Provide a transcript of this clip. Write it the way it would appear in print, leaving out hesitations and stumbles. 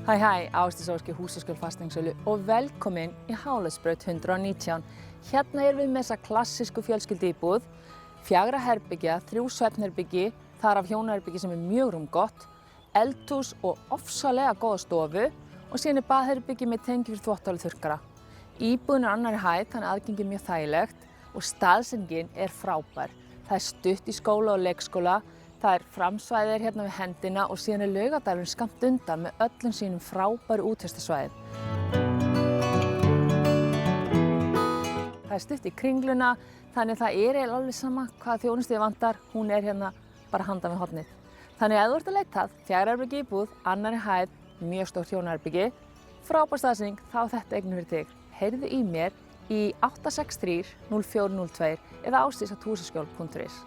Hæ, Ásdís Óski, Húsaskjól fasteignasölu og velkomin í Háleitsbraut 119. Hérna erum við með þessa klassísku fjölskylduíbúð, 4 herbergja, 3 svefnherbyggi, þar af hjónaherbyggi sem er mjög rúmgott, eldhús og ofsalega góða stofu og síðan er baðherbyggi með tengi fyrir þvottavél og þurrkara. Íbúðin er annarri hæð, þannig að aðgengi er mjög þægilegt og staðsetningin er frábær. Það er stutt í skóla og leikskóla, það er framsvæðir hérna við hendina og síðan er Laugardalurinn skammt undan með öllum sínum frábæru útivistarsvæðum. Það er stutt í Kringluna, þannig að það er eiginlega alveg sama hvaða þjónustu þig vantar, hún er hérna bara handan við hornið. Þannig að ef þú ert að leita að 4 herbergja íbúð, annarri hæð, mjög stórt hjónaherbergi, frábær staðsetning, þá er þetta eignin fyrir þig. Heyrðu í mér í 863 0402 eða ásdís@husaskjol.is.